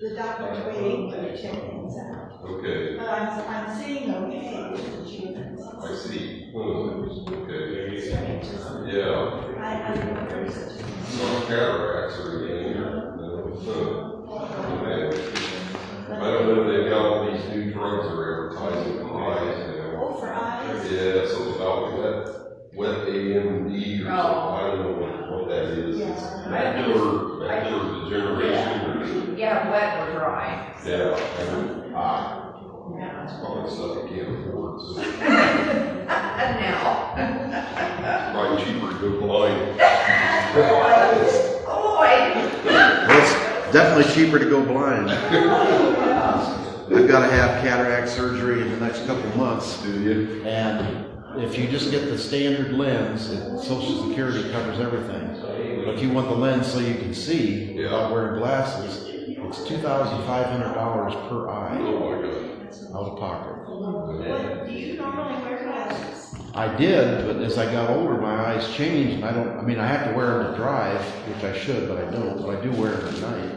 the doctor's waiting to check things out. Okay. But I'm seeing okay with the achievements. I see. Okay. Strange, isn't it? Yeah. I remember such a thing. Some cataracts are in here. I don't know if they've got all these new drugs they're advertising for eyes now. Oh, for eyes? Yeah, something about wet AMD or something. I don't know what that is. It's macular degeneration. Yeah, wet or dry. Yeah. It's probably stuff I can't afford. So. Probably cheaper to go blind. Well, it's definitely cheaper to go blind. I've got to have cataract surgery in the next couple of months. Do you? And if you just get the standard lens, Social Security covers everything. But if you want the lens so you can see without wearing glasses, it's $2,500 per eye. Oh my God. Out of pocket. What, do you normally wear glasses? I did, but as I got older, my eyes changed, and I have to wear them to drive, which I should, but I don't, but I do wear them at night.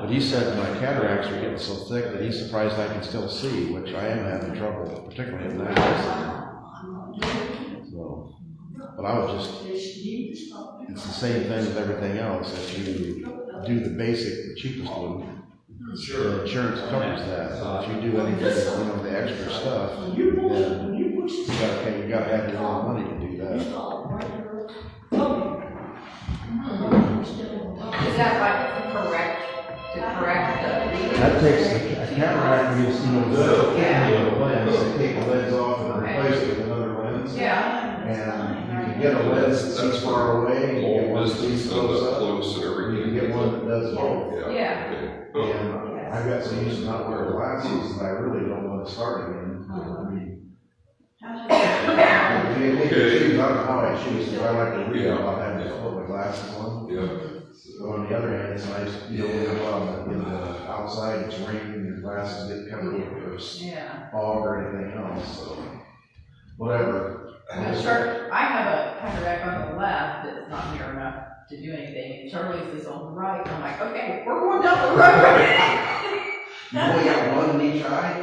But he said my cataracts are getting so thick that he's surprised I can still see, which I am having trouble, particularly at night. So, but I was just, it's the same thing with everything else. If you do the basic, the cheapest one, the insurance covers that. So if you do anything, the extra stuff, then you gotta have your own money to do that. Is that like to correct the reading? That takes a cataract is, the lens, they take the lens off and replace it with another lens. Yeah. And you can get a lens that sees far away, you can get one that sees close up, close and everything. you can get one that does both. Yeah. And I've got so used to not wearing glasses that I really don't want to start again. If you take your shoes, I don't know how I choose, because I like to read about having to put my glasses on. So on the other hand, it's nice, when you go out in the outside, it's raining, and your glasses get covered with fog or anything else, so whatever. I have a cataract on the left that's not near enough to do anything, and Charlie's is on the right. I'm like, okay, we're going down the road. You only got one in each eye?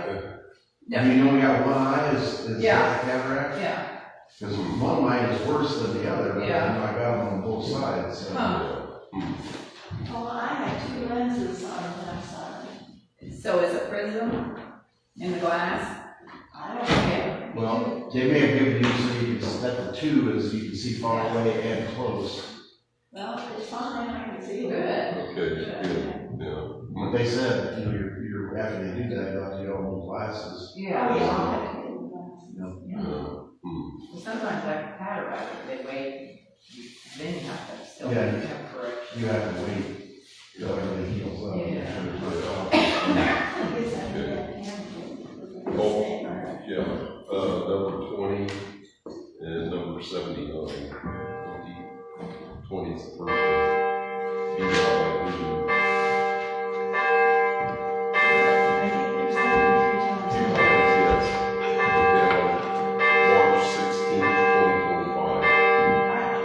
No. You only got one eye is cataract? Yeah. Because one of mine is worse than the other, but I got them on both sides. So. Well, I have two lenses on the left side. So is it prism in the glass? I don't know. Well, they may have given you so you can set the two as you can see far away and close. Well, it's fine, I can see it. Good. Okay, yeah. But they said, you're after they do that, you'll have to get all those glasses. Yeah. Oh, Well, sometimes like cataract, if they wait, then you have to still Yeah. have correction. You have to wait till everything heals up. Number 20 and number 79. 20 is the first one. March 16, 2025.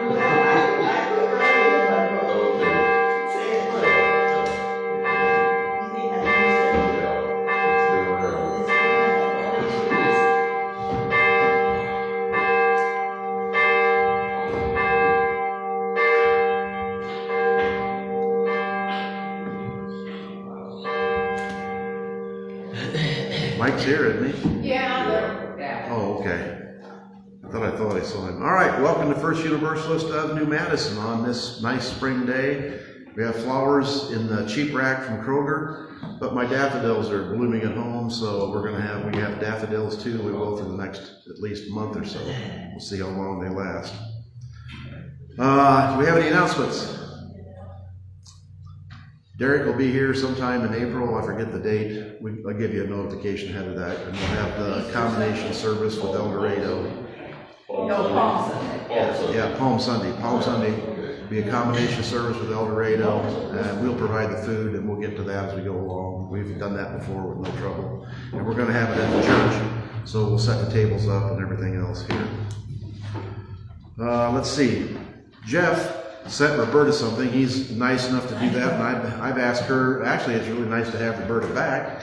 Mike's here, isn't he? Yeah. Oh, okay. I thought I saw him. All right, welcome to First Universalist of New Madison on this nice spring day. We have flowers in the cheap rack from Kroger, but my daffodils are blooming at home, so we have daffodils too. We will for the next at least month or so. We'll see how long they last. Do we have any announcements? Derek will be here sometime in April. I forget the date. I'll give you a notification ahead of that. And we'll have the combination service with El Dorado. No, Palm Sunday. Yeah, Palm Sunday. Palm Sunday will be a combination service with El Dorado. And we'll provide the food, and we'll get to that as we go along. We've done that before with no trouble. And we're going to have it at the church, so we'll set the tables up and everything else here. Let's see. Jeff sent Roberta something. He's nice enough to do that, and I've asked her. Actually, it's really nice to have Roberta back.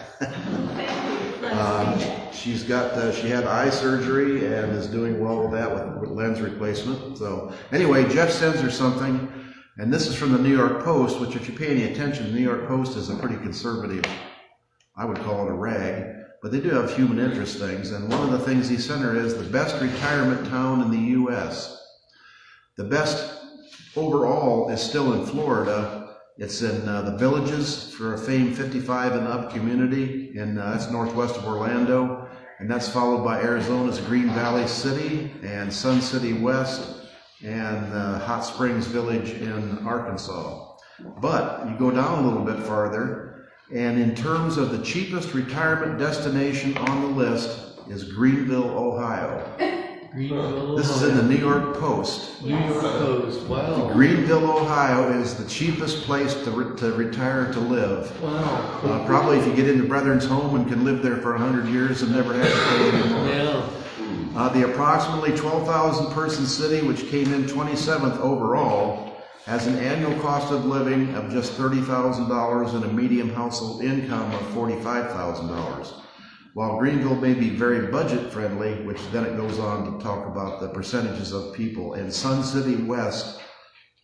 She's got she had eye surgery and is doing well with that with lens replacement. So anyway, Jeff sends her something, and this is from the New York Post, which, if you pay any attention, the New York Post is a pretty conservative, I would call it a rag, but they do have human interest things. And one of the things he sent her is the best retirement town in the U.S. The best overall is still in Florida. It's in the Villages for a famed 55 and up community, and that's northwest of Orlando. And that's followed by Arizona's Green Valley City and Sun City West and Hot Springs Village in Arkansas. But you go down a little bit farther, and in terms of the cheapest retirement destination on the list is Greenville, Ohio. Greenville, This is in the New York Post. New York Post. Wow. Greenville, Ohio is the cheapest place to retire to live. Wow. Probably if you get into Brethren's home and can live there for 100 years and never have to pay anymore. Yeah. The approximately 12,000 person city, which came in 27th overall, has an annual cost of living of just $30,000 and a median household income of $45,000. While Greenville may be very budget friendly, which then it goes on to talk about the percentages of people. In Sun City West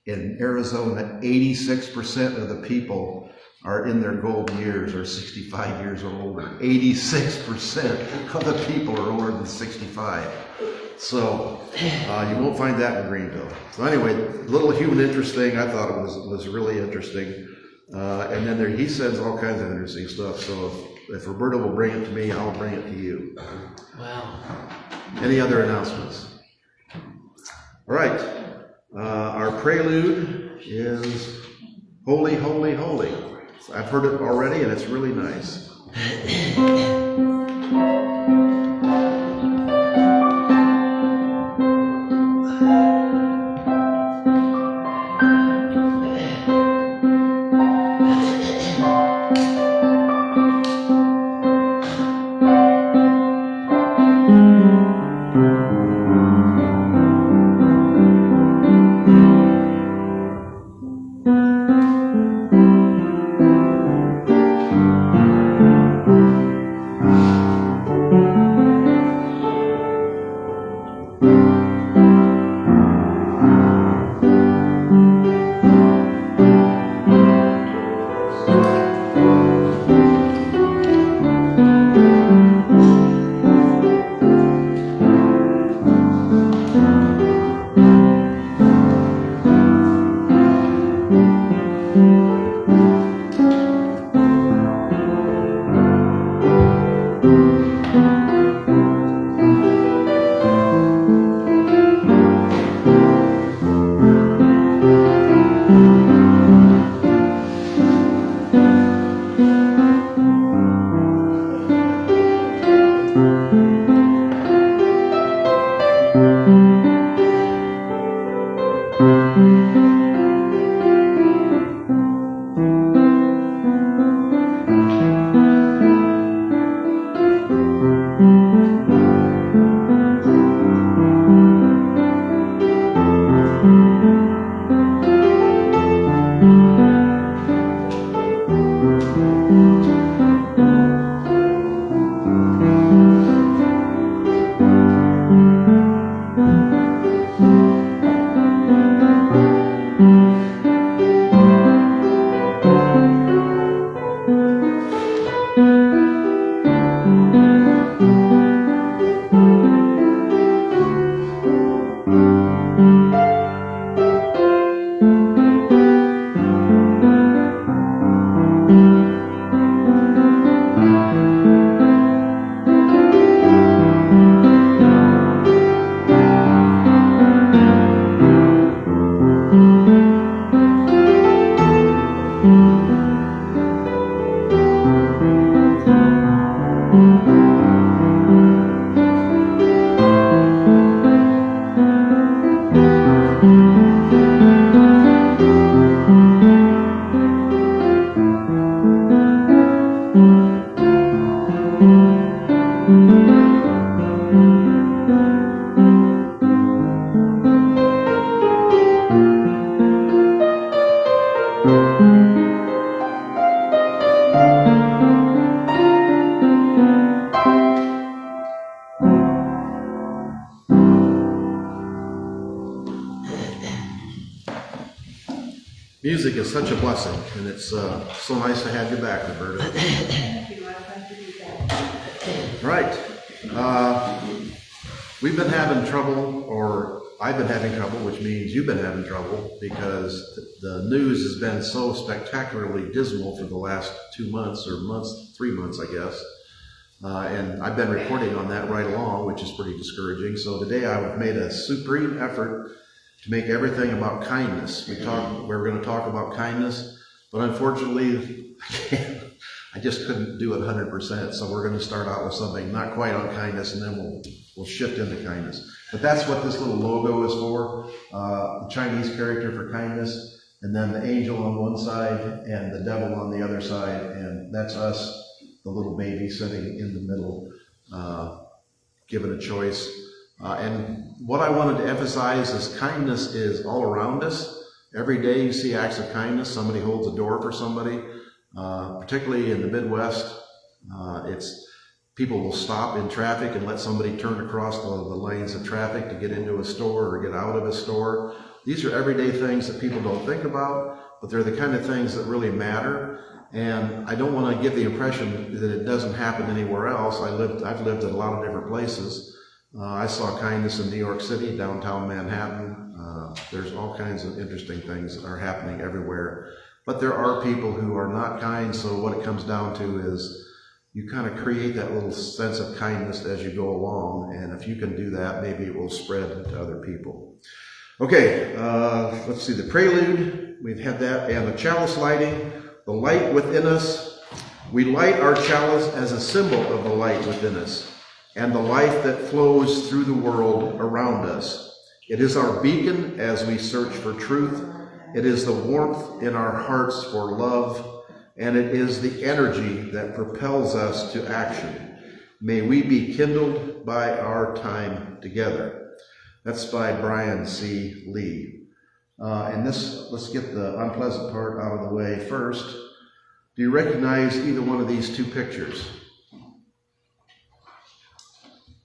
in Arizona, 86% of the people are in their golden years or 65 years or older. 86% of the people are older than 65. So you won't find that in Greenville. So anyway, little human interest thing, I thought it was really interesting. And then he sends all kinds of interesting stuff. So if Roberta will bring it to me, I'll bring it to you. Wow. Any other announcements? All right. Our prelude is Holy, Holy, Holy. I've heard it already, and it's really nice. Music is such a blessing, and it's so nice to have you back, Roberta. Thank you, I'm glad to be back. Right. We've been having trouble, or I've been having trouble, which means you've been having trouble, because the news has been so spectacularly dismal for the last 2 months, or 3 months, I guess. And I've been reporting on that right along, which is pretty discouraging. So today I've made a supreme effort to make everything about kindness. We're going to talk about kindness, but unfortunately, I just couldn't do it 100%. So we're going to start out with something not quite on kindness, and then we'll shift into kindness. But that's what this little logo is for, the Chinese character for kindness, and then the angel on one side and the devil on the other side, and that's us, the little baby sitting in the middle, given a choice. And what I wanted to emphasize is kindness is all around us. Every day you see acts of kindness. Somebody holds a door for somebody, particularly in the Midwest. People will stop in traffic and let somebody turn across the lanes of traffic to get into a store or get out of a store. These are everyday things that people don't think about, but they're the kind of things that really matter. And I don't want to give the impression that it doesn't happen anywhere else. I've lived in a lot of different places. I saw kindness in New York City, downtown Manhattan. There's all kinds of interesting things that are happening everywhere. But there are people who are not kind, so what it comes down to is you kind of create that little sense of kindness as you go along, and if you can do that, maybe it will spread to other people. Okay, let's see, the prelude, we've had that, and the chalice lighting, the light within us. We light our chalice as a symbol of the light within us and the life that flows through the world around us. It is our beacon as we search for truth. It is the warmth in our hearts for love, and it is the energy that propels us to action. May we be kindled by our time together. That's by Brian C. Lee. Let's get the unpleasant part out of the way first. Do you recognize either one of these two pictures?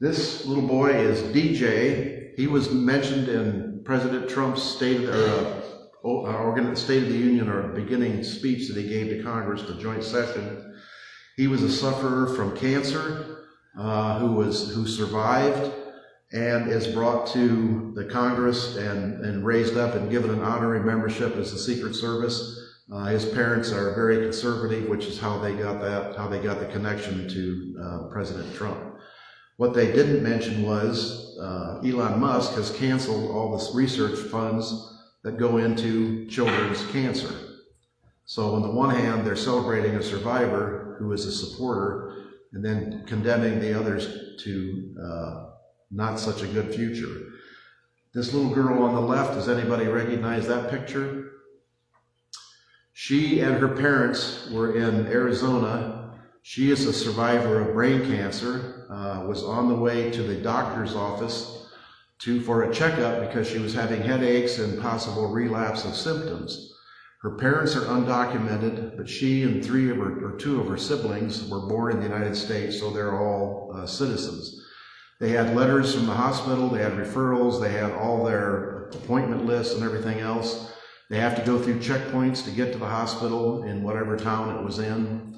This little boy is DJ. He was mentioned in President Trump's State of the Union, or beginning speech that he gave to Congress, the joint session. He was a sufferer from cancer, who survived and is brought to the Congress and raised up and given an honorary membership as the Secret Service. His parents are very conservative, which is how they got the connection to President Trump. What they didn't mention was Elon Musk has canceled all the research funds that go into children's cancer. So on the one hand, they're celebrating a survivor who is a supporter and then condemning the others to not such a good future. This little girl on the left, does anybody recognize that picture? She and her parents were in Arizona. She is a survivor of brain cancer, was on the way to the doctor's office for a checkup because she was having headaches and possible relapse of symptoms. Her parents are undocumented, but she and two of her siblings were born in the United States, so they're all citizens. They had letters from the hospital, they had referrals, they had all their appointment lists and everything else. They have to go through checkpoints to get to the hospital in whatever town it was in.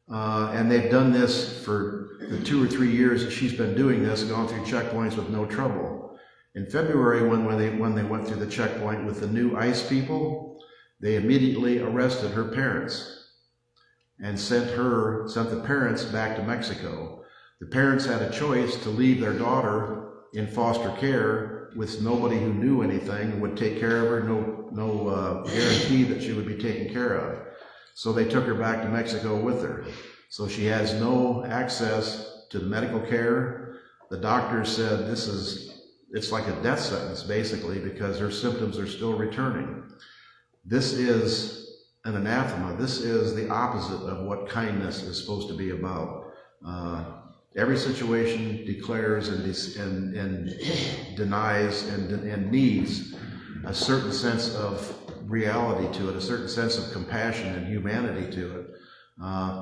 And they've done this for the 2 or 3 years that she's been doing this, gone through checkpoints with no trouble. In February, when they went through the checkpoint with the new ICE people, they immediately arrested her parents and sent the parents back to Mexico. The parents had a choice to leave their daughter in foster care with nobody who knew anything and would take care of her, no guarantee that she would be taken care of. So they took her back to Mexico with her. So she has no access to medical care. The doctor said it's like a death sentence, basically, because her symptoms are still returning. This is an anathema. This is the opposite of what kindness is supposed to be about. Every situation declares and denies and needs a certain sense of reality to it, a certain sense of compassion and humanity to it.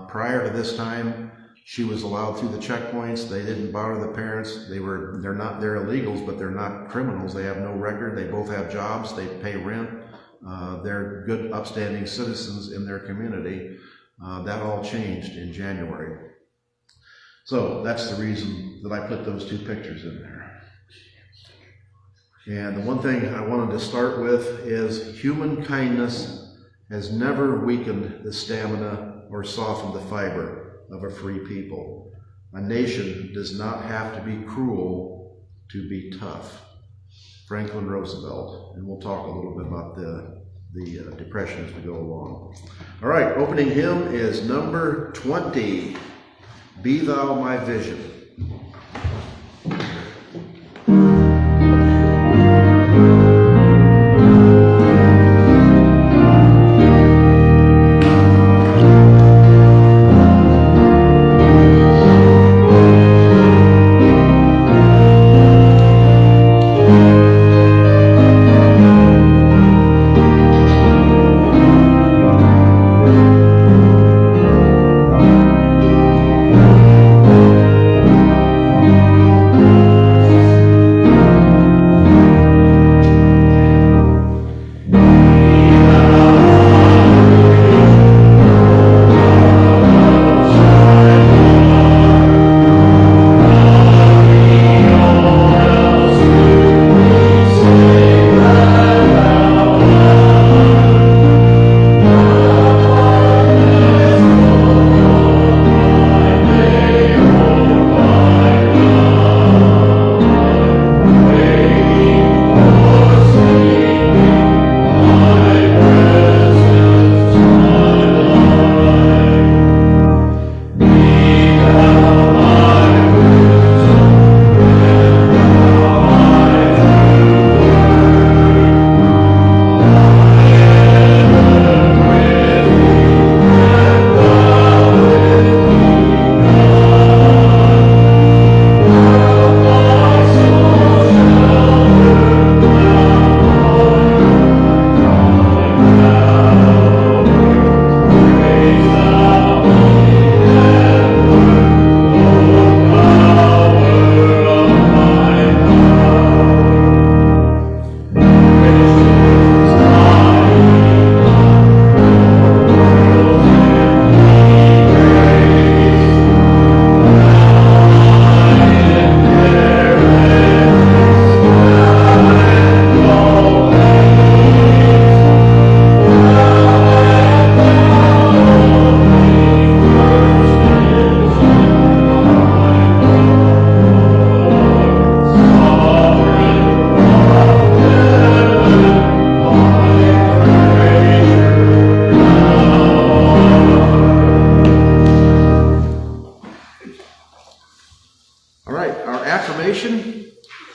Prior to this time, she was allowed through the checkpoints. They didn't bother the parents. They're illegals, but they're not criminals. They have no record. They both have jobs. They pay rent. They're good, upstanding citizens in their community. That all changed in January. So that's the reason that I put those two pictures in there. And the one thing I wanted to start with is human kindness has never weakened the stamina or softened the fiber of a free people. A nation does not have to be cruel to be tough. Franklin Roosevelt. And we'll talk a little bit about the Depression as we go along. All right, opening hymn is number 20, Be Thou My Vision.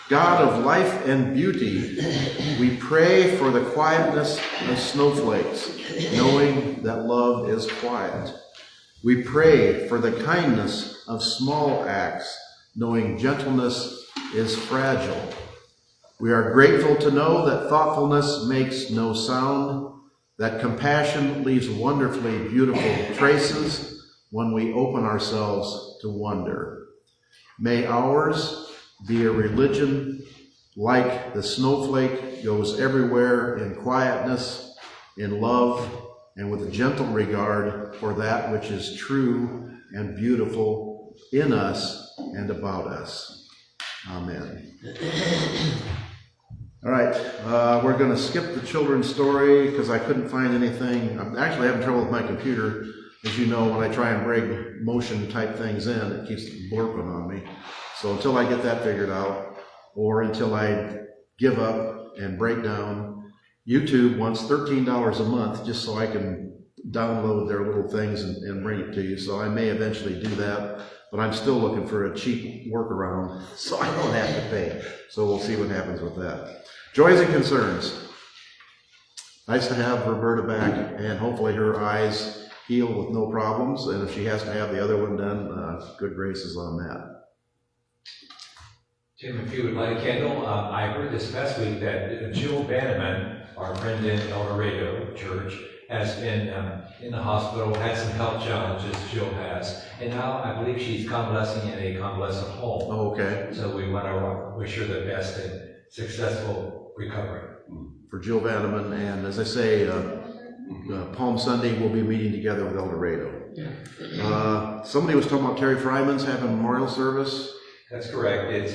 God of life and beauty, we pray for the quietness of snowflakes, knowing that love is quiet. We pray for the kindness of small acts, knowing gentleness is fragile. We are grateful to know that thoughtfulness makes no sound, that compassion leaves wonderfully beautiful traces when we open ourselves to wonder. May ours be a religion like the snowflake goes everywhere in quietness, in love, and with a gentle regard for that which is true and beautiful in us and about us. Amen. All right, we're going to skip the children's story because I couldn't find anything. I'm actually having trouble with my computer. As you know, when I try and break motion type things in, it keeps blurping on me. So until I get that figured out, or until I give up and break down, YouTube wants $13 a month just so I can download their little things and bring it to you. So I may eventually do that, but I'm still looking for a cheap workaround so I don't have to pay. So we'll see what happens with that. Joys and concerns. Nice to have Roberta back, and hopefully her eyes heal with no problems. And if she has to have the other one done, good graces on that. Tim, if you would light a candle, I heard this past week that Jill Banneman, our friend in El Dorado Church, has been in the hospital, had some health challenges, Jill has, and now I believe she's convalescing in a convalescent home. Oh, okay. So we want to wish her the best and successful recovery. for Jill Vanneman, and as I say, Palm Sunday we'll be meeting together with El Dorado. Somebody was talking about Terry Fryman's having a memorial service. That's correct. It's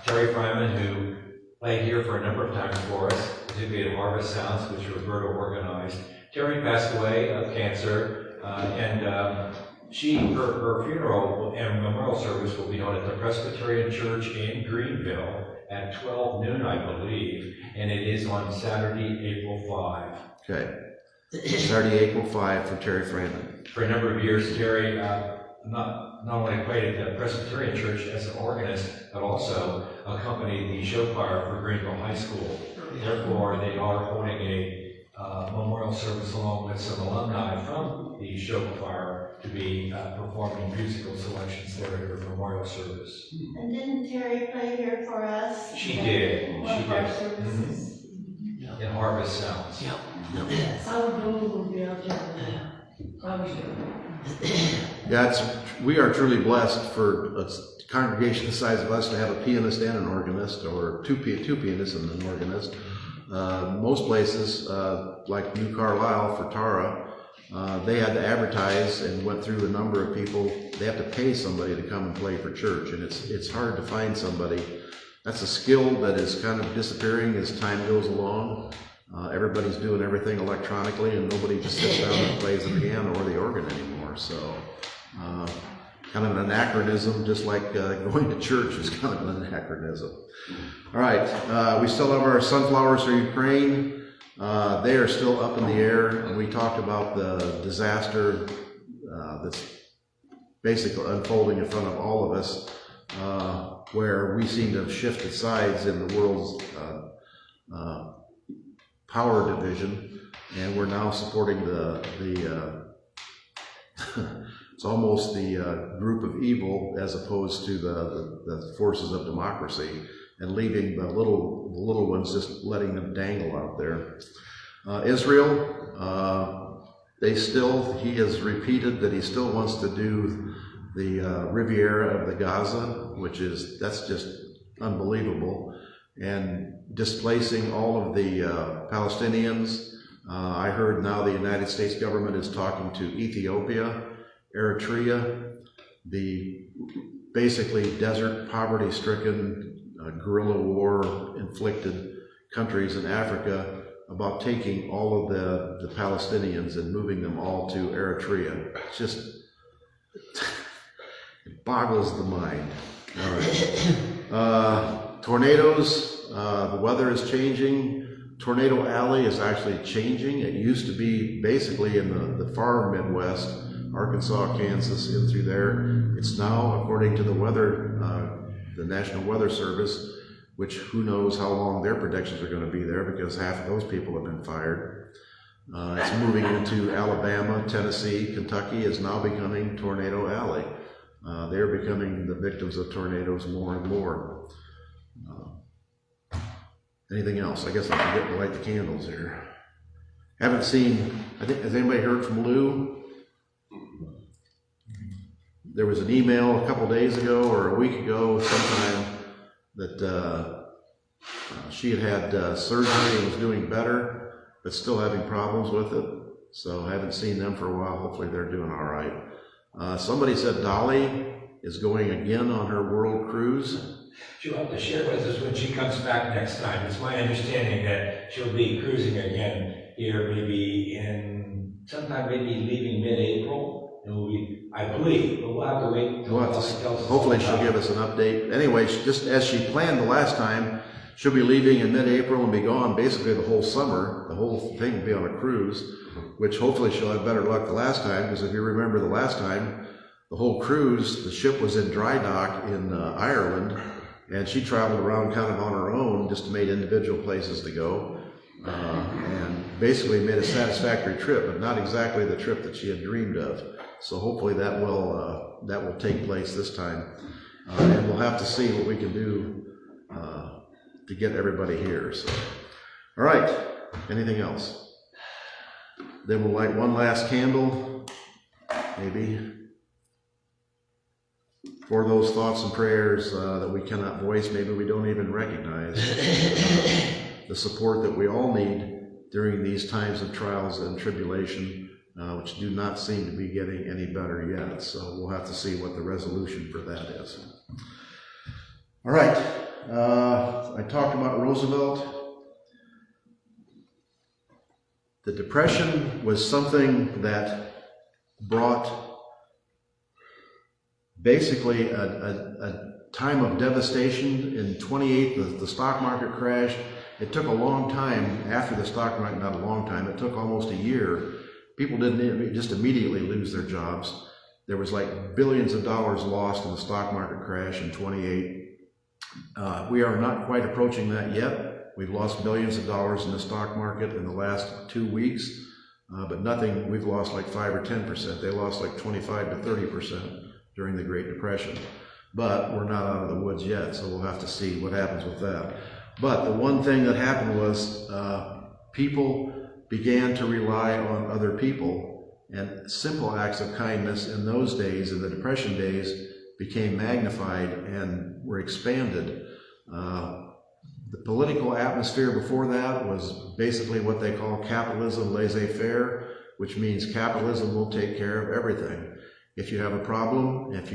Terry Fryman, who played here for a number of times for us, particularly at Harvest Sounds, which Roberto organized. Terry passed away of cancer, and her funeral and memorial service will be held at the Presbyterian Church in Greenville at 12 noon, I believe, and it is on Saturday, April 5. Okay. Saturday, April 5 for Terry Fryman. For a number of years, Terry not only played at the Presbyterian Church as an organist, but also accompanied the show choir for Greenville High School. Therefore, they are holding a memorial service along with some alumni from the show choir to be performing musical selections there at her memorial service. And didn't Terry play here for us? She did. One She of our did. services. In Harvest Sounds. Yep. Our goal will be out there. Probably should. Yeah, we are truly blessed for a congregation the size of us to have a pianist and an organist, or two pianists and an organist. Most places, like New Carlisle for Tara, they had to advertise and went through a number of people. They have to pay somebody to come and play for church, and it's hard to find somebody. That's a skill that is kind of disappearing as time goes along. Everybody's doing everything electronically, and nobody just sits down and plays the piano or the organ anymore. So, kind of an anachronism, just like going to church is kind of an anachronism. All right, we still have our sunflowers for Ukraine. They are still up in the air, and we talked about the disaster that's basically unfolding in front of all of us, where we seem to have shifted sides in the world's power division, and we're now supporting the it's almost the group of evil as opposed to the forces of democracy, and leaving the little ones, just letting them dangle out there. Israel, he has repeated that he still wants to do the Riviera of the Gaza, that's just unbelievable, and displacing all of the Palestinians. I heard now the United States government is talking to Ethiopia, Eritrea, the basically desert, poverty-stricken, guerrilla war-inflicted countries in Africa, about taking all of the Palestinians and moving them all to Eritrea. It's just, it boggles the mind. All right. Tornadoes, the weather is changing. Tornado Alley is actually changing. It used to be basically in the far Midwest, Arkansas, Kansas, in through there. It's now, according to the weather, the National Weather Service, which who knows how long their predictions are going to be there, because half of those people have been fired. It's moving into Alabama, Tennessee, Kentucky is now becoming Tornado Alley. They're becoming the victims of tornadoes more and more. Anything else? I guess I forget to light the candles here. Haven't seen, has anybody heard from Lou? There was an email a couple days ago or a week ago sometime that she had surgery and was doing better, but still having problems with it. So I haven't seen them for a while. Hopefully they're doing all right. Somebody said Dolly is going again on her world cruise. She'll have to share with us when she comes back next time. It's my understanding that she'll be cruising again here sometime leaving mid-April. I believe, but we'll have to wait until she tells us. Hopefully she'll give us an update. Anyway, just as she planned the last time, she'll be leaving in mid-April and be gone basically the whole summer. The whole thing will be on a cruise, which hopefully she'll have better luck the last time, because if you remember the last time, the whole cruise, the ship was in dry dock in Ireland, and she traveled around kind of on her own, just made individual places to go, and basically made a satisfactory trip, but not exactly the trip that she had dreamed of. So hopefully that will take place this time, and we'll have to see what we can do to get everybody here. So, all right, anything else? Then we'll light one last candle, maybe, for those thoughts and prayers that we cannot voice, maybe we don't even recognize. the support that we all need during these times of trials and tribulation, which do not seem to be getting any better yet. So we'll have to see what the resolution for that is. All right, I talked about Roosevelt. The Depression was something that brought basically a time of devastation. In 28, the stock market crashed. It took a long time after the stock market, not a long time, it took almost a year. People didn't just immediately lose their jobs. There was like billions of dollars lost in the stock market crash in 28. We are not quite approaching that yet. We've lost billions of dollars in the stock market in the last 2 weeks, but nothing, we've lost like 5 or 10%. They lost like 25 to 30% during the Great Depression. But we're not out of the woods yet, so we'll have to see what happens with that. But the one thing that happened was people began to rely on other people, and simple acts of kindness in those days, in the Depression days, became magnified and were expanded. The political atmosphere before that was basically what they call capitalism laissez-faire, which means capitalism will take care of everything. If you have a problem, if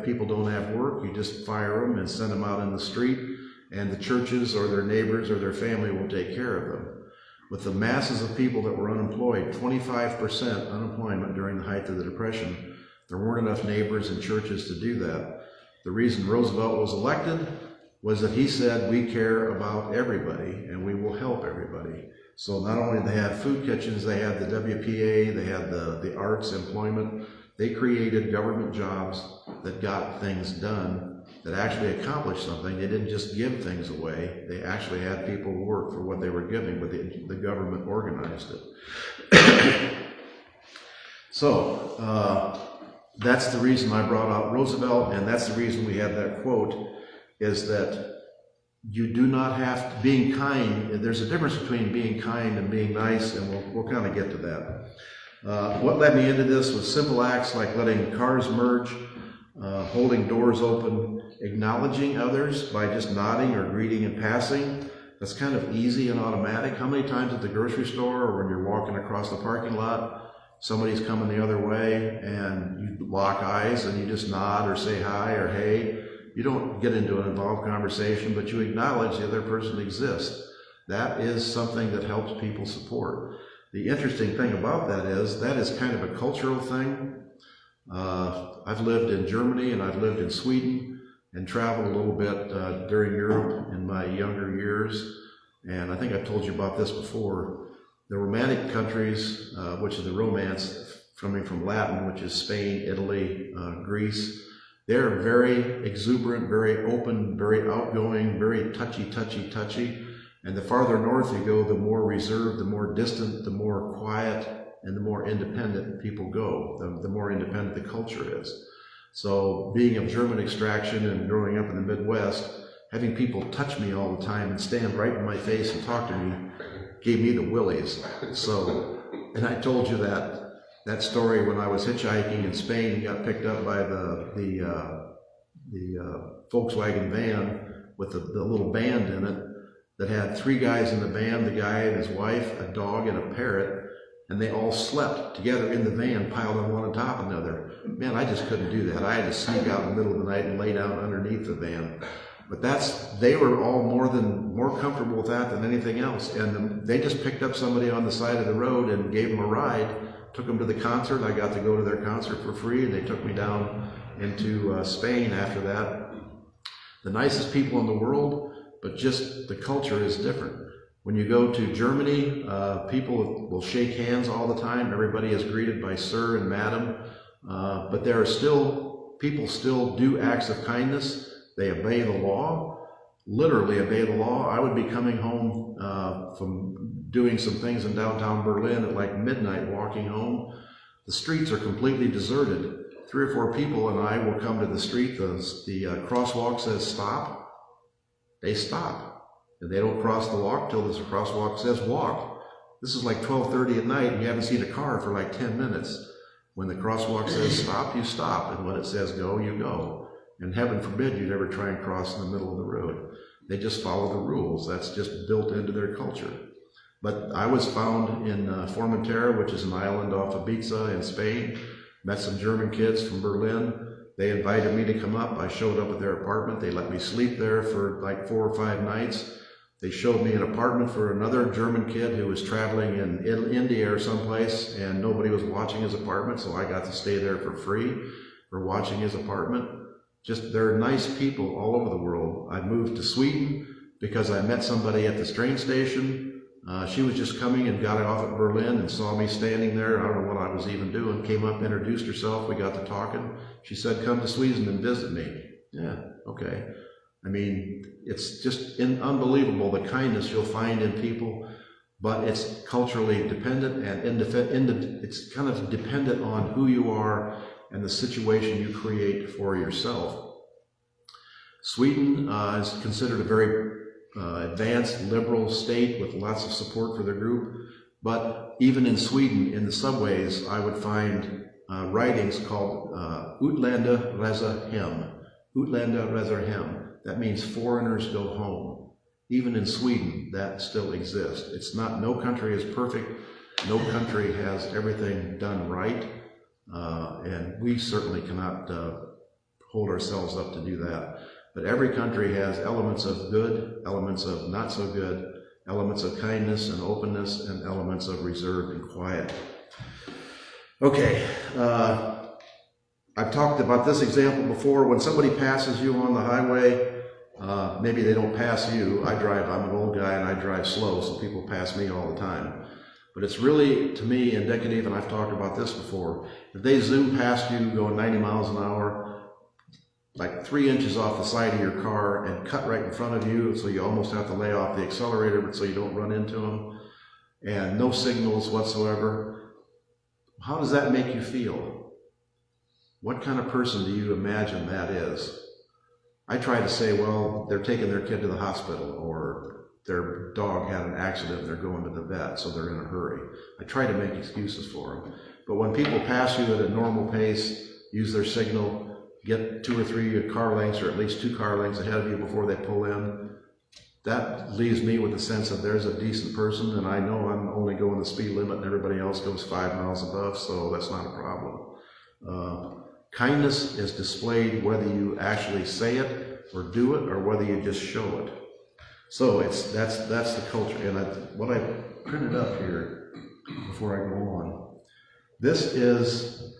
people don't have work, you just fire them and send them out in the street, and the churches or their neighbors or their family will take care of them. With the masses of people that were unemployed, 25% unemployment during the height of the Depression, there weren't enough neighbors and churches to do that. The reason Roosevelt was elected was that he said, we care about everybody and we will help everybody. So not only did they have food kitchens, they had the WPA, they had the arts, employment. They created government jobs that got things done, that actually accomplished something. They didn't just give things away. They actually had people work for what they were giving, but the government organized it. So that's the reason I brought out Roosevelt, and that's the reason we had that quote, is that you do not have to, being kind, there's a difference between being kind and being nice, and we'll kind of get to that. What led me into this was simple acts like letting cars merge, holding doors open, acknowledging others by just nodding or greeting and passing. That's kind of easy and automatic. How many times at the grocery store or when you're walking across the parking lot, somebody's coming the other way and you lock eyes and you just nod or say hi or hey. You don't get into an involved conversation, but you acknowledge the other person exists. That is something that helps people support. The interesting thing about that is kind of a cultural thing. I've lived in Germany and I've lived in Sweden and traveled a little bit during Europe in my younger years. And I think I've told you about this before. The Romantic countries, which is the Romance coming from Latin, which is Spain, Italy, Greece, they're very exuberant, very open, very outgoing, very touchy. And the farther north you go, the more reserved, the more distant, the more quiet, and the more independent people go, the more independent the culture is. So being of German extraction and growing up in the Midwest, having people touch me all the time and stand right in my face and talk to me gave me the willies. So, and I told you that story when I was hitchhiking in Spain and got picked up by the Volkswagen van with the little band in it that had 3 guys in the van, the guy and his wife, a dog, and a parrot, and they all slept together in the van, piled on one on top of another. Man, I just couldn't do that. I had to sneak out in the middle of the night and lay down underneath the van. But they were all more comfortable with that than anything else. And they just picked up somebody on the side of the road and gave them a ride, took them to the concert. I got to go to their concert for free, and they took me down into Spain after that. The nicest people in the world, but just the culture is different. When you go to Germany, people will shake hands all the time. Everybody is greeted by sir and madam. But there are people still do acts of kindness. They obey the law, literally obey the law. I would be coming home from doing some things in downtown Berlin at like midnight, walking home. The streets are completely deserted. 3 or 4 people and I will come to the street. The crosswalk says stop. They stop. And they don't cross the walk till the crosswalk says walk. This is like 12:30 at night and you haven't seen a car for like 10 minutes. When the crosswalk says stop, you stop. And when it says go, you go. And heaven forbid you never try and cross in the middle of the road. They just follow the rules. That's just built into their culture. But I was found in Formentera, which is an island off of Ibiza in Spain. Met some German kids from Berlin. They invited me to come up. I showed up at their apartment. They let me sleep there for like 4 or 5 nights. They showed me an apartment for another German kid who was traveling in India or someplace, and nobody was watching his apartment, so I got to stay there for free for watching his apartment. Just, they're nice people all over the world. I moved to Sweden because I met somebody at the train station. She was just coming and got off at Berlin and saw me standing there. I don't know what I was even doing. Came up, introduced herself. We got to talking. She said, "Come to Sweden and visit me." Yeah, okay. I mean, it's just unbelievable the kindness you'll find in people, but it's culturally dependent and it's kind of dependent on who you are and the situation you create for yourself. Sweden is considered a very advanced liberal state with lots of support for their group, but even in Sweden, in the subways, I would find writings called Utländer reser hem. Utländer reser hem. That means foreigners go home. Even in Sweden, that still exists. It's not, no country is perfect. No country has everything done right. And we certainly cannot hold ourselves up to do that. But every country has elements of good, elements of not so good, elements of kindness and openness, and elements of reserve and quiet. Okay, I've talked about this example before. When somebody passes you on the highway, maybe they don't pass you. I'm an old guy and I drive slow, so people pass me all the time. But it's really, to me, indicative, and I've talked about this before, if they zoom past you going 90 miles an hour, like 3 inches off the side of your car and cut right in front of you, so you almost have to lay off the accelerator but so you don't run into them, and no signals whatsoever, how does that make you feel? What kind of person do you imagine that is? I try to say, well, they're taking their kid to the hospital, or their dog had an accident and they're going to the vet, so they're in a hurry. I try to make excuses for them. But when people pass you at a normal pace, use their signal, get 2 or 3 car lengths, or at least 2 car lengths ahead of you before they pull in, that leaves me with the sense that there's a decent person, and I know I'm only going the speed limit and everybody else goes 5 miles above, so that's not a problem. Kindness is displayed whether you actually say it or do it, or whether you just show it. So that's the culture. And what I printed up here before I go on, this is,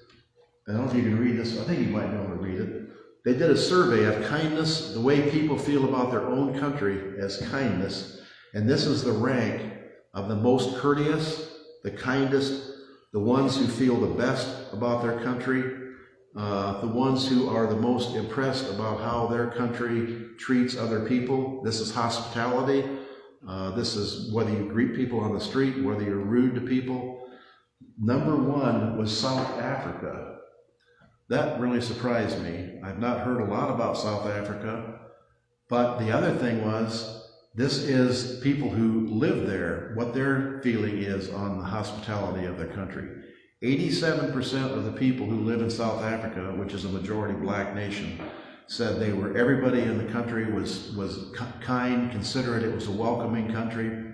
I don't know if you can read this. I think you might be able to read it. They did a survey of kindness, the way people feel about their own country as kindness, and this is the rank of the most courteous, the kindest, the ones who feel the best about their country, the ones who are the most impressed about how their country treats other people. This is hospitality. This is whether you greet people on the street, whether you're rude to people. Number 1 was South Africa. That really surprised me. I've not heard a lot about South Africa, but the other thing was, this is people who live there, what their feeling is on the hospitality of their country. 87% of the people who live in South Africa, which is a majority black nation, said everybody in the country was kind, considerate, it was a welcoming country.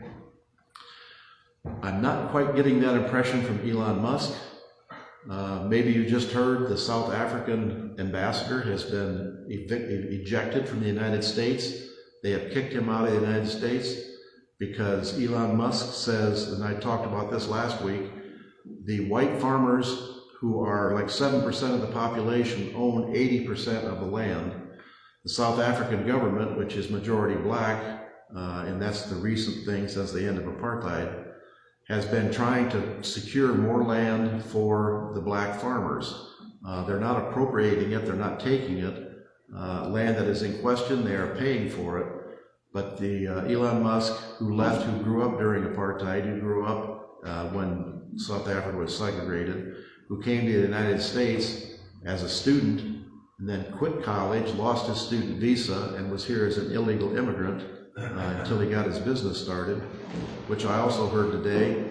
I'm not quite getting that impression from Elon Musk. Maybe you just heard the South African ambassador has been ejected from the United States. They have kicked him out of the United States because Elon Musk says, and I talked about this last week, the white farmers, who are like 7% of the population, own 80% of the land. The South African government, which is majority black, and that's the recent thing since the end of apartheid, has been trying to secure more land for the black farmers. They're not appropriating it, they're not taking it. Land that is in question, they are paying for it. But the Elon Musk, who left, who grew up during apartheid, who grew up when South Africa was segregated, who came to the United States as a student, and then quit college, lost his student visa, and was here as an illegal immigrant until he got his business started, which I also heard today.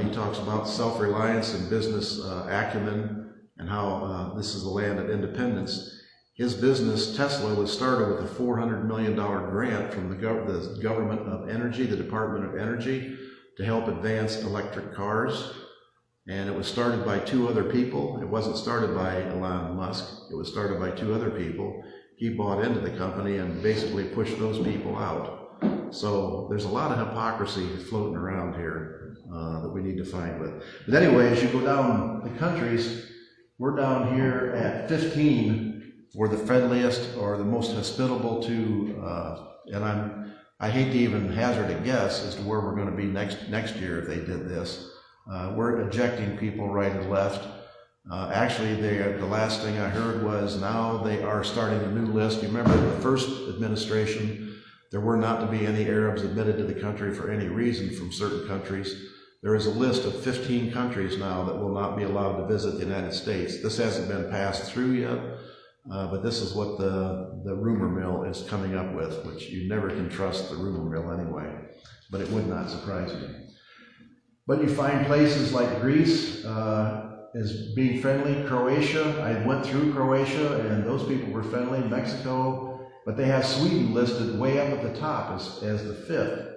He talks about self-reliance and business acumen, and how this is the land of independence. his business, Tesla, was started with a $400 million grant from the government of energy, the Department of Energy, to help advance electric cars. And it was started by 2 other people. It wasn't started by Elon Musk. It was started by 2 other people. He bought into the company and basically pushed those people out. So there's a lot of hypocrisy floating around here that we need to fight with. But anyway, as you go down the countries, we're down here at 15 for the friendliest or the most hospitable to, and I hate to even hazard a guess as to where we're going to be next year if they did this. We're ejecting people right and left. Actually, the last thing I heard was now they are starting a new list. You remember the first administration, there were not to be any Arabs admitted to the country for any reason from certain countries. There is a list of 15 countries now that will not be allowed to visit the United States. This hasn't been passed through yet, but this is what the rumor mill is coming up with, which you never can trust the rumor mill anyway, but it would not surprise me. But you find places like Greece as being friendly. Croatia, I went through Croatia and those people were friendly. Mexico, but they have Sweden listed way up at the top as the 5th.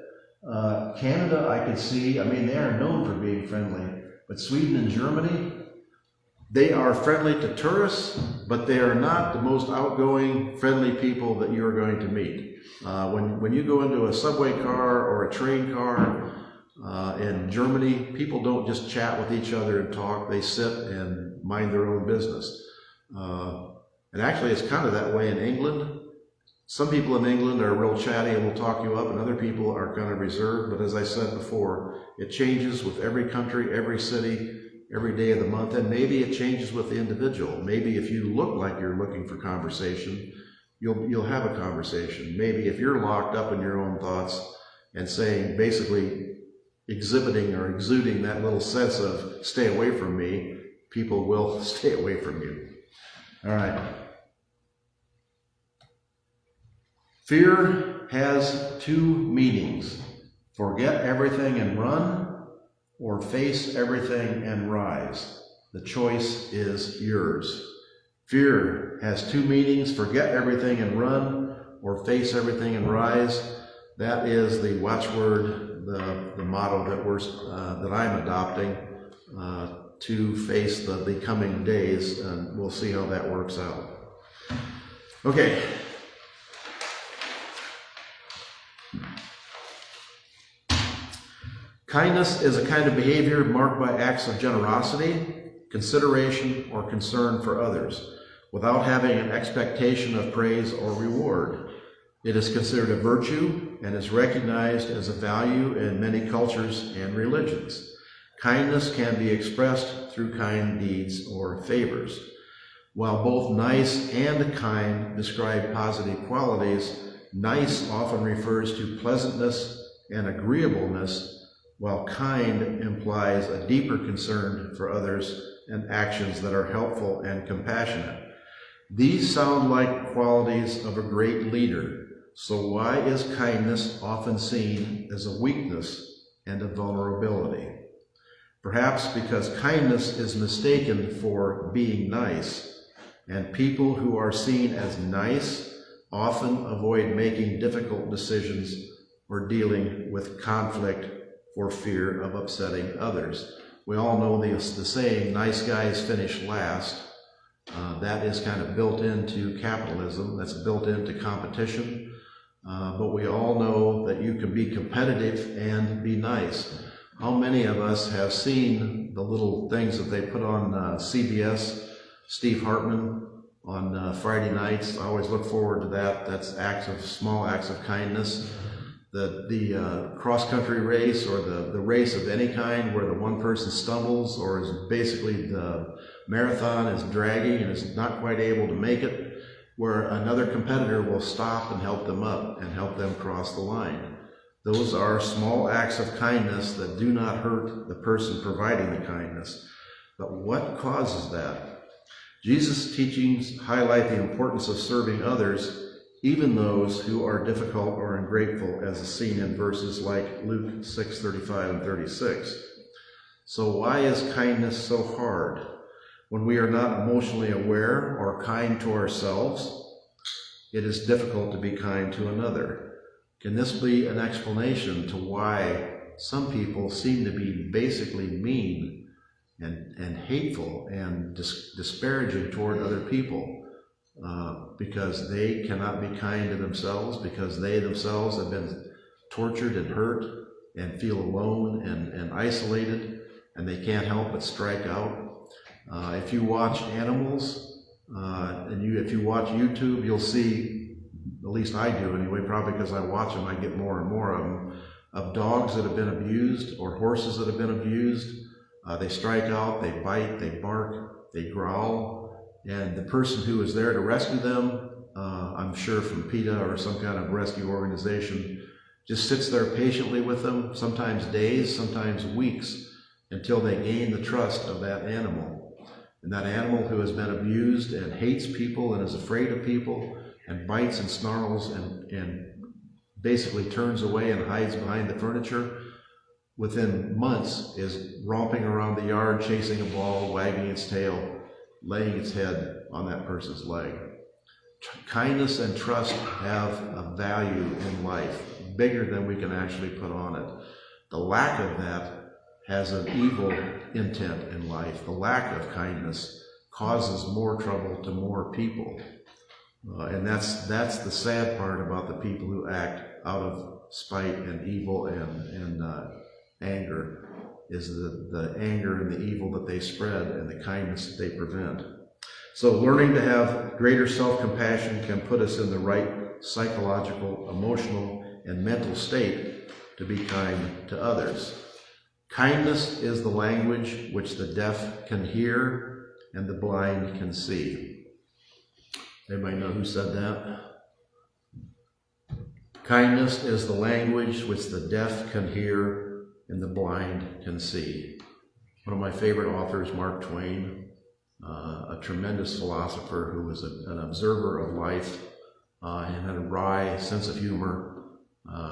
Canada, I could see, I mean, they are known for being friendly, but Sweden and Germany, they are friendly to tourists, but they are not the most outgoing, friendly people that you're going to meet. When you go into a subway car or a train car in Germany, people don't just chat with each other and talk. They sit and mind their own business. And actually, it's kind of that way in England. Some people in England are real chatty and will talk you up, and other people are kind of reserved. But as I said before, it changes with every country, every city, every day of the month, and maybe it changes with the individual. Maybe if you look like you're looking for conversation, you'll have a conversation. Maybe if you're locked up in your own thoughts and saying, basically exhibiting or exuding that little sense of stay away from me, people will stay away from you. All right. Fear has 2 meanings: forget everything and run, or face everything and rise. The choice is yours. Fear has 2 meanings: forget everything and run, or face everything and rise. That is the watchword, the motto that I'm adopting to face the coming days, and we'll see how that works out. Okay. Kindness is a kind of behavior marked by acts of generosity, consideration, or concern for others, without having an expectation of praise or reward. It is considered a virtue and is recognized as a value in many cultures and religions. Kindness can be expressed through kind deeds or favors. While both nice and kind describe positive qualities, nice often refers to pleasantness and agreeableness, while kind implies a deeper concern for others and actions that are helpful and compassionate. These sound like qualities of a great leader. So why is kindness often seen as a weakness and a vulnerability? Perhaps because kindness is mistaken for being nice, and people who are seen as nice often avoid making difficult decisions or dealing with conflict for fear of upsetting others. We all know the saying, nice guys finish last. That is kind of built into capitalism. That's built into competition. But we all know that you can be competitive and be nice. How many of us have seen the little things that they put on CBS, Steve Hartman, on Friday nights? I always look forward to that. That's small acts of kindness. The cross-country race or the race of any kind where the one person stumbles or is basically the marathon is dragging and is not quite able to make it, where another competitor will stop and help them up and help them cross the line. Those are small acts of kindness that do not hurt the person providing the kindness. But what causes that? Jesus' teachings highlight the importance of serving others, even those who are difficult or ungrateful, as is seen in verses like Luke 6:35 and 36. So why is kindness so hard? When we are not emotionally aware or kind to ourselves, it is difficult to be kind to another. Can this be an explanation to why some people seem to be basically mean and hateful and disparaging toward other people because they cannot be kind to themselves, because they themselves have been tortured and hurt and feel alone and isolated, and they can't help but strike out? If you watch animals, if you watch YouTube, you'll see, at least I do anyway, probably because I watch them, I get more and more of them, of dogs that have been abused or horses that have been abused. They strike out, they bite, they bark, they growl, and the person who is there to rescue them, I'm sure from PETA or some kind of rescue organization, just sits there patiently with them, sometimes days, sometimes weeks, until they gain the trust of that animal. And that animal who has been abused and hates people and is afraid of people and bites and snarls and basically turns away and hides behind the furniture, within months is romping around the yard, chasing a ball, wagging its tail, laying its head on that person's leg. Kindness and trust have a value in life, bigger than we can actually put on it. The lack of that has an evil intent in life. The lack of kindness causes more trouble to more people. And that's the sad part about the people who act out of spite and evil and anger, is the anger and the evil that they spread and the kindness that they prevent. So learning to have greater self-compassion can put us in the right psychological, emotional, and mental state to be kind to others. Kindness is the language which the deaf can hear and the blind can see. Anybody know who said that? Kindness is the language which the deaf can hear and the blind can see. One of my favorite authors, Mark Twain, a tremendous philosopher who was an observer of life and had a wry sense of humor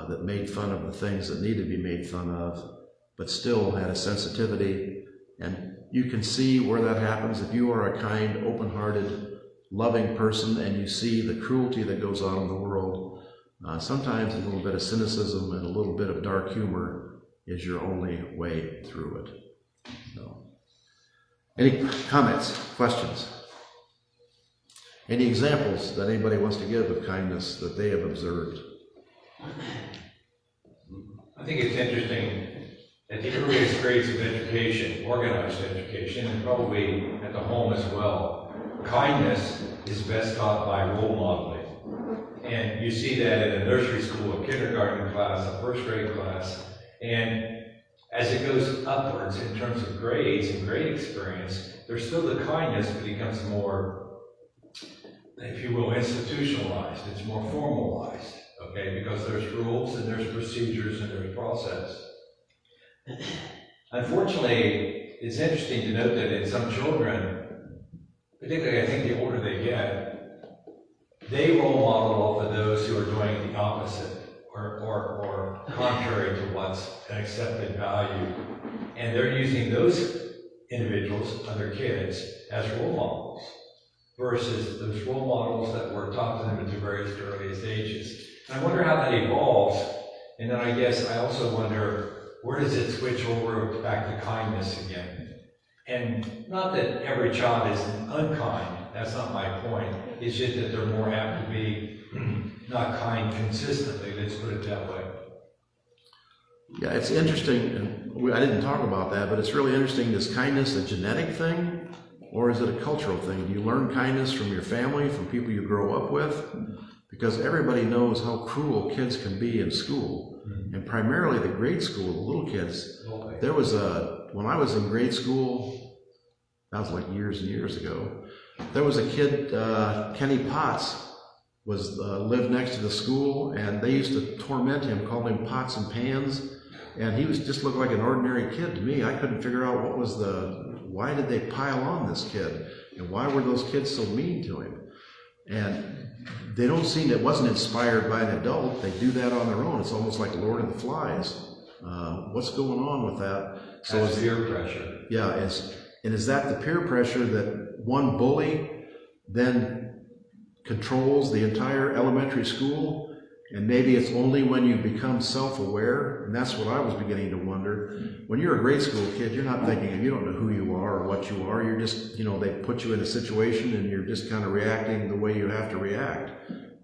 that made fun of the things that needed to be made fun of, but still had a sensitivity. And you can see where that happens if you are a kind, open-hearted, loving person and you see the cruelty that goes on in the world. Sometimes a little bit of cynicism and a little bit of dark humor is your only way through it. So, any comments, questions? Any examples that anybody wants to give of kindness that they have observed? I think it's interesting at the earliest grades of education, organized education, and probably at the home as well, kindness is best taught by role modeling. And you see that in a nursery school, a kindergarten class, a first grade class, and as it goes upwards in terms of grades and grade experience, there's still the kindness, but it becomes more, if you will, institutionalized. It's more formalized, okay? Because there's rules and there's procedures and there's process. Unfortunately, it's interesting to note that in some children, particularly I think the older they get, they role model off of those who are doing the opposite or contrary to what's an accepted value. And they're using those individuals, other kids, as role models versus those role models that were taught to them at the various earliest ages. And I wonder how that evolves. And then I guess I also wonder, where does it switch over back to kindness again? And not that every child is unkind, that's not my point. It's just that they're more apt to be not kind consistently, let's put it that way. Yeah, it's interesting, and I didn't talk about that, but it's really interesting. Is kindness a genetic thing, or is it a cultural thing? Do you learn kindness from your family, from people you grow up with? Because everybody knows how cruel kids can be in school, and primarily the grade school, the little kids. There was when I was in grade school, that was like years and years ago, there was a kid, Kenny Potts, lived next to the school, and they used to torment him, call him Pots and Pans, and he just looked like an ordinary kid to me. I couldn't figure out why did they pile on this kid, and why were those kids so mean to him? And they don't seem, it wasn't inspired by an adult. They do that on their own. It's almost like Lord of the Flies. What's going on with that? So it's peer pressure. Yeah, And is that the peer pressure that one bully then controls the entire elementary school? And maybe it's only when you become self-aware, and that's what I was beginning to wonder. When you're a grade school kid, you're not thinking, you don't know who you are or what you are. You're just, they put you in a situation and you're just kind of reacting the way you have to react.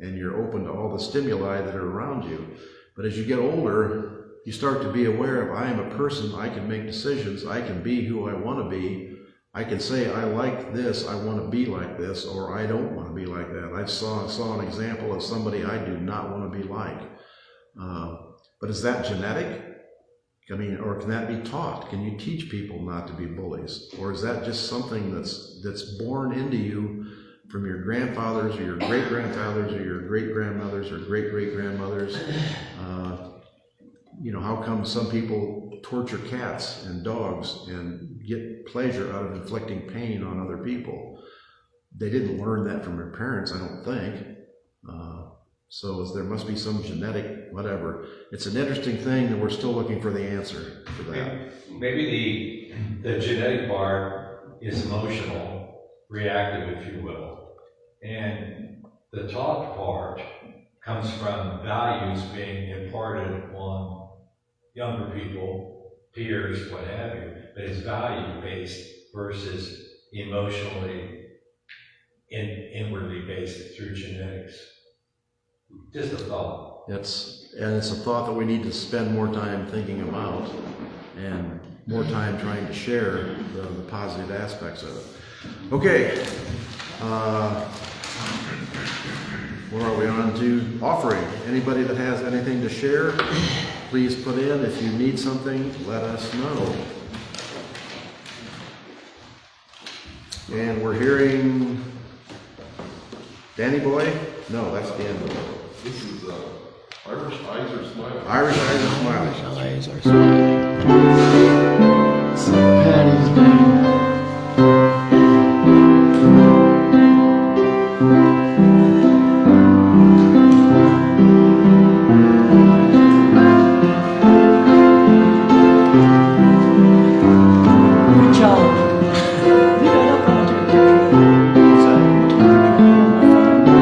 And you're open to all the stimuli that are around you. But as you get older, you start to be aware of, I am a person, I can make decisions, I can be who I want to be. I can say, I like this, I want to be like this, or I don't want to be like that. I saw an example of somebody I do not want to be like. But is that genetic? Or can that be taught? Can you teach people not to be bullies? Or is that just something that's born into you from your grandfathers or your great-grandfathers or your great-grandmothers or great-great-grandmothers? How come some people torture cats and dogs and get pleasure out of inflicting pain on other people? They didn't learn that from their parents, I don't think. So there must be some genetic whatever. It's an interesting thing, and we're still looking for the answer for that. Maybe the genetic part is emotional, reactive, if you will. And the taught part comes from values being imparted on younger people, peers, what have you, but it's value-based versus emotionally, inwardly based through genetics. Just a thought. It's a thought that we need to spend more time thinking about and more time trying to share the positive aspects of it. Okay. What are we on to? Offering. Anybody that has anything to share, please put in. If you need something, let us know. And we're hearing Danny Boy? No, that's Dan Boy. This is Irish Eyes Are Smiling. Irish Eyes Are Smiling. Eyes are smiling. St. Patty's Day. Good job. We got up on the picture. What's that?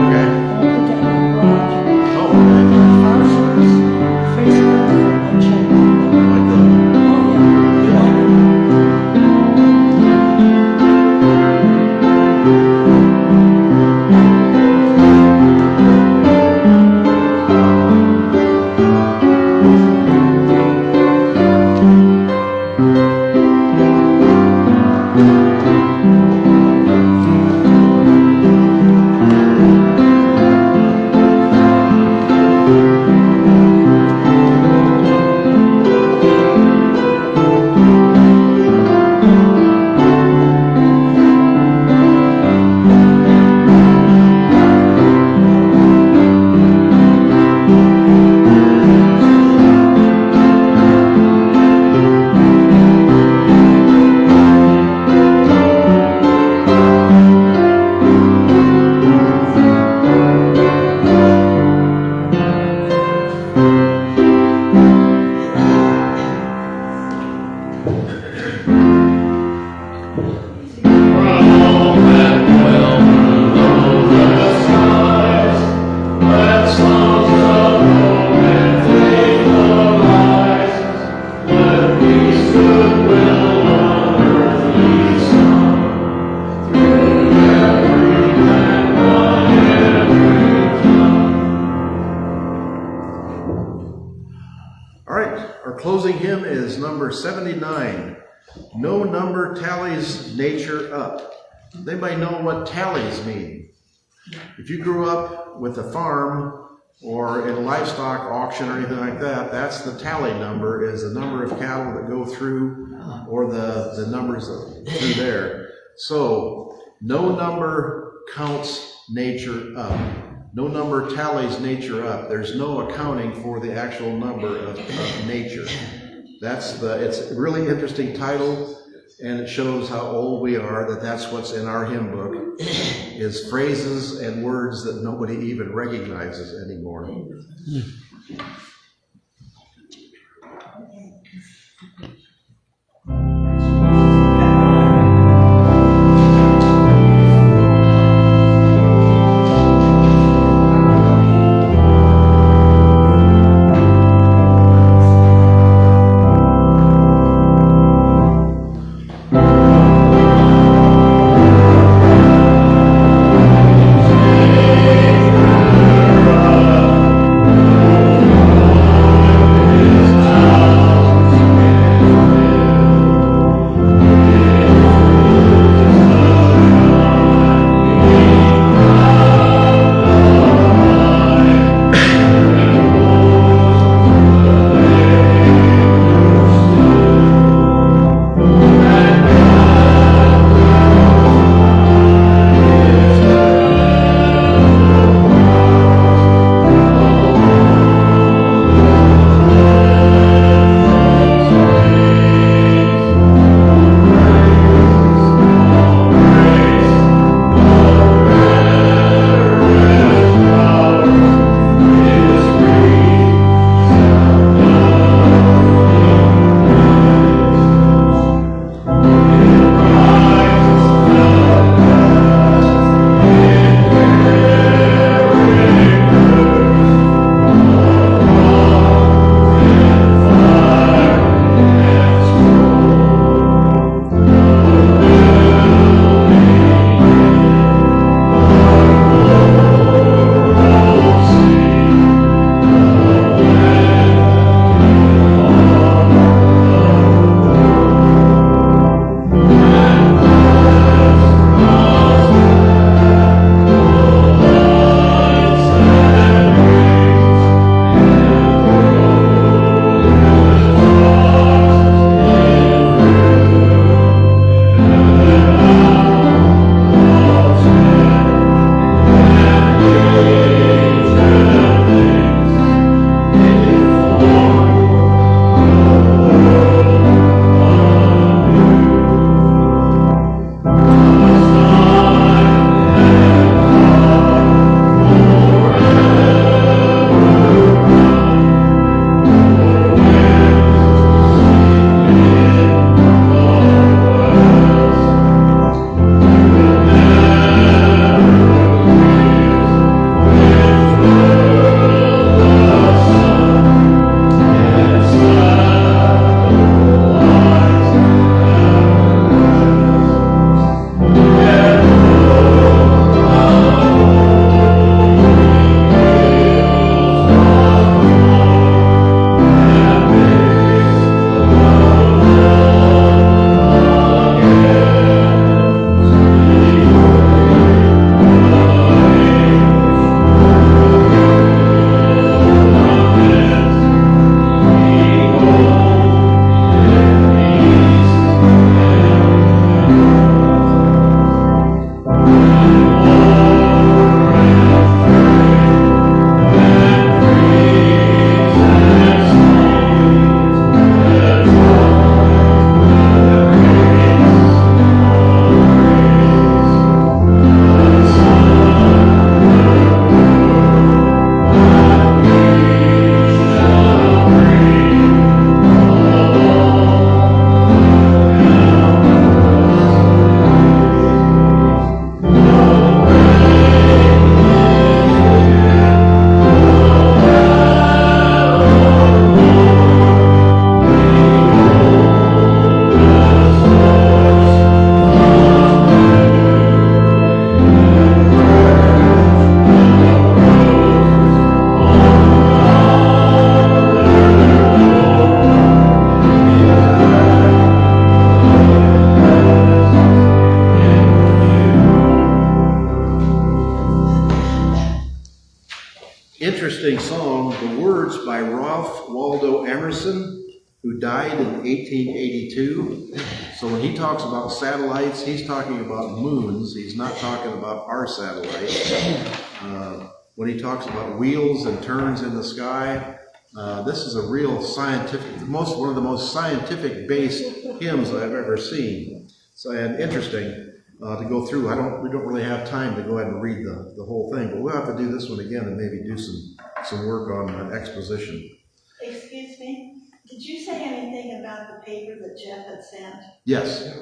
Okay. I'll put that in the garage. Oh, okay. Farmers, Facebook, and check. Like that. Oh, yeah. You like it? Closing hymn is number 79. No number tallies nature up. Does anybody know what tallies mean? If you grew up with a farm or in a livestock auction or anything like that, that's the tally number, is the number of cattle that go through, or the numbers through there. So no number counts nature up. No number tallies nature up. There's no accounting for the actual number of nature. It's a really interesting title, and it shows how old we are, that's what's in our hymn book, is phrases and words that nobody even recognizes anymore. interesting song, the words by Ralph Waldo Emerson, who died in 1882. So when he talks about satellites, he's talking about moons. He's not talking about our satellite. When he talks about wheels and turns in the sky, this is a real scientific, one of the most scientific based hymns I've ever seen. So, and interesting to go through. We don't really have time to go ahead and read the whole thing, but we'll have to do this one again and maybe do some work on exposition. Excuse me, did you say anything about the paper that Jeff had sent? Yes.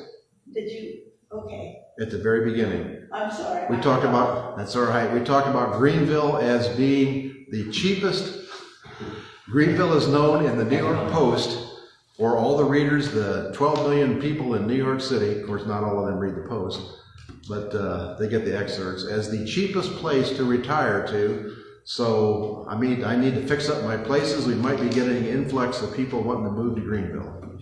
Did you? Okay. At the very beginning. I'm sorry. We talked about, that's all right, we talked about Greenville as being the cheapest. Greenville is known in the New York Post for all the readers, the 12 million people in New York City, of course not all of them read the Post, but they get the excerpts, as the cheapest place to retire to. So, I need to fix up my places. We might be getting an influx of people wanting to move to Greenville.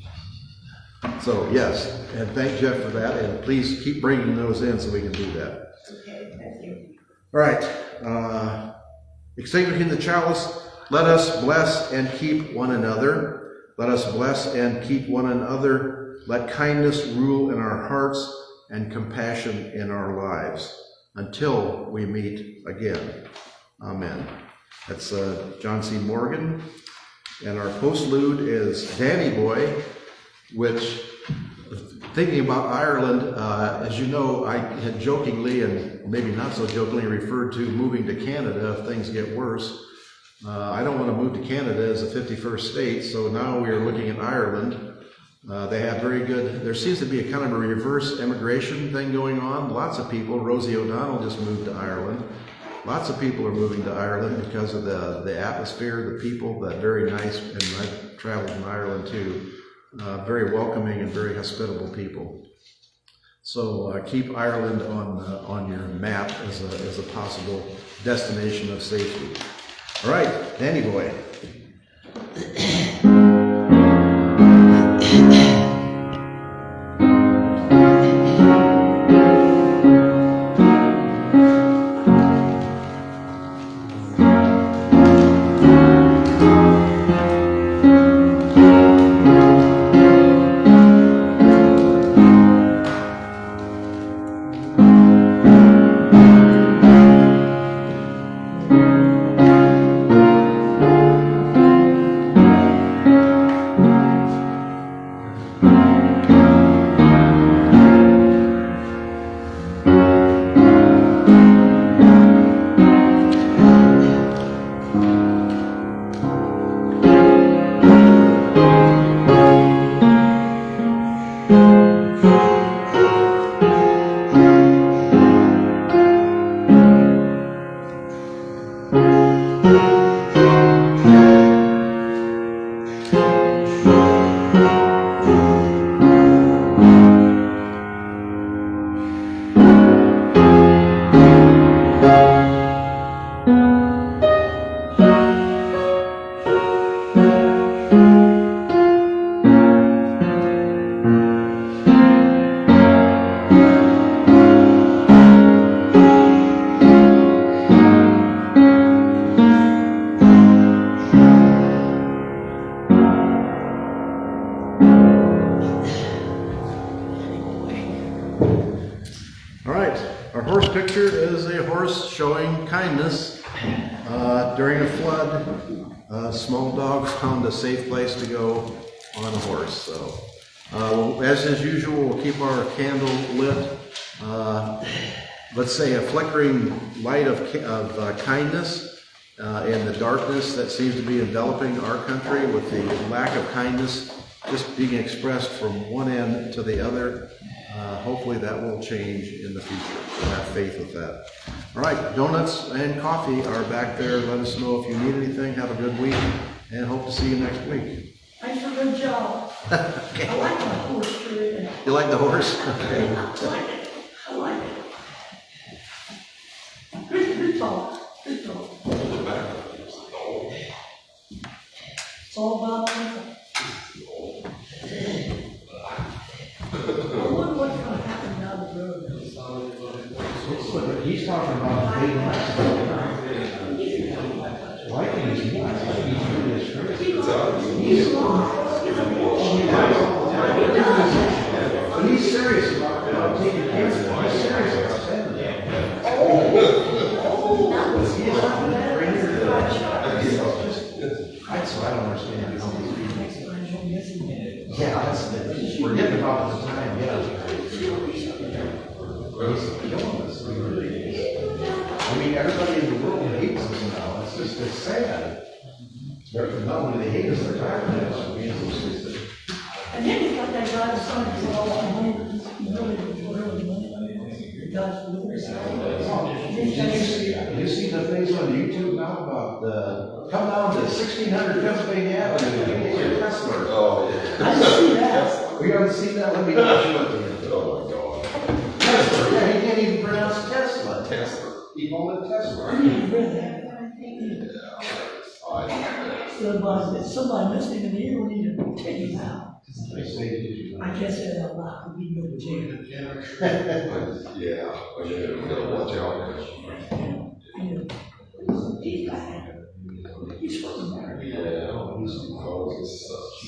So, yes, and thank Jeff for that, and please keep bringing those in so we can do that. Okay, thank you. All right, extinguishing the chalice, let us bless and keep one another. Let us bless and keep one another. Let kindness rule in our hearts and compassion in our lives until we meet again. Amen. That's John C. Morgan. And our postlude is Danny Boy, which, thinking about Ireland, as you know, I had jokingly and maybe not so jokingly referred to moving to Canada if things get worse. I don't want to move to Canada as a 51st state, so now we are looking at Ireland. They have very good, there seems to be a kind of a reverse immigration thing going on. Lots of people, Rosie O'Donnell just moved to Ireland. Lots of people are moving to Ireland because of the atmosphere, the people, that very nice, and I've traveled in Ireland too. Very welcoming and very hospitable people. So keep Ireland on your map as a possible destination of safety. All right, Danny Boy. During a flood, a small dog found a safe place to go on a horse. So, as is usual, we'll keep our candle lit. Let's say a flickering light of kindness in the darkness that seems to be enveloping our country, with the lack of kindness just being expressed from one end to the other. Hopefully that will change in the future. So have faith with that. All right, donuts and coffee are back there. Let us know if you need anything. Have a good week, and hope to see you next week. Thanks for a good job. Okay. I like my horse too. You like the horse? Okay. I like it. I like it. Good talk. Good talk. It's all about people. I wonder what's going to happen down the road. He's talking about Liking is nuts. I think he's really a straight. It's out. He's but he's serious about taking cancer. He's serious about sending it. That's what I don't understand. Yeah, that's the, we're getting about the time, yeah. I mean, everybody in the world hates us now. It's just, it's sad. Not only they hate us, they're tired of us. And then he's got that guy that's on his wall, and You see the things on YouTube now about the, come down to 1600 Pennsylvania Avenue and get your Tesla. Oh, yeah. I see that. We haven't seen that, let me show it to you. Oh, my God. Tesla, yeah, he can't even pronounce Tesla. Tesla. He called it Tesla. I didn't read that. Somebody listening in the ear will need to take him out. I can't say that loud, we can go to jail. Yeah, I mean, we gotta watch out. He's bad. He's from America. Yeah, all this sucks.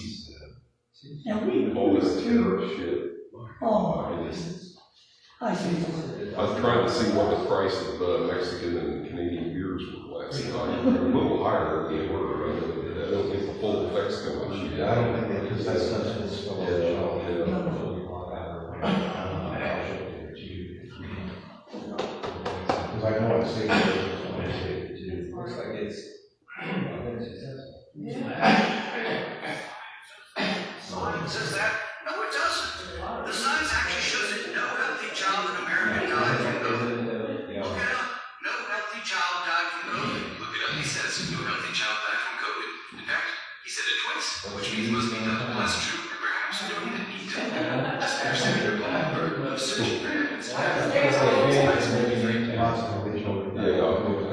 And we. All this terror shit. Oh, I see. I was trying to see what the price of Mexican and Canadian beers were last night. They're a little higher than they were. I don't think the full effect's going. Yeah, I don't think that, because that's such a slow show. Because I know I've seen it. Looks like it's. Sign says that? No, it doesn't. The sign actually shows that no healthy child in America died from COVID. Look it up. No healthy child died from COVID. Look it up. He says no healthy child died from COVID. In fact, he said it twice, which means it must be double plus true. And perhaps we don't even need to. Just better send your Blackbird of searching for evidence. I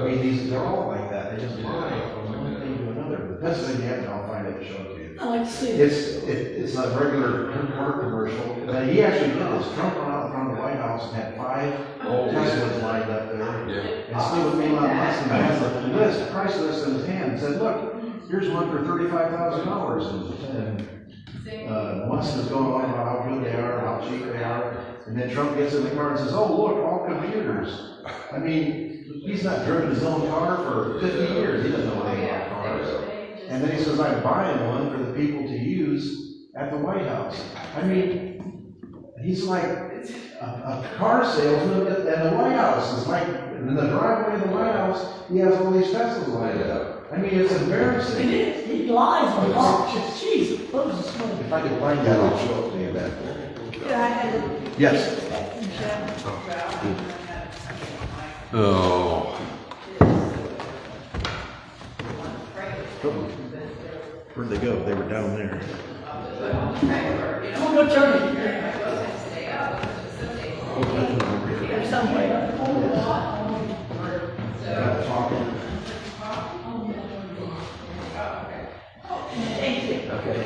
mean, they're all like that. They just lie from one thing to another. The Pennsylvania Avenue, I'll find it to show it to you. I like to see it. It's a regular car commercial. Now, he actually did this. Trump went out in front of the White House and had 5 Teslas lined up there. Yeah. And still with Elon Musk and has the list, price list in his hand, and said, look, here's one for $35,000. And Musk is going on about how good they are, how cheap they are. And then Trump gets in the car and says, oh, look, all computers. I mean, he's not driven his own car for 50 years. He doesn't know anything about cars. And then he says, I'm buying one for the people to use at the White House. I mean, he's like a car salesman at the White House. It's like in the driveway of the White House, he has all these Teslas lined up. I mean, it's embarrassing. It is. He lies on auction. Jeez, what was this one? If I could find that, I'll show it to you back there. Yeah, I had it. Yes. Oh. Where'd they go? They were down there. Come on, go turn it. There's somewhere. Thank you. Okay.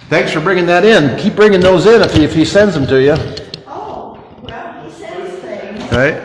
Thanks for bringing that in. Keep bringing those in if he sends them to you. Oh, well, he says things. Right?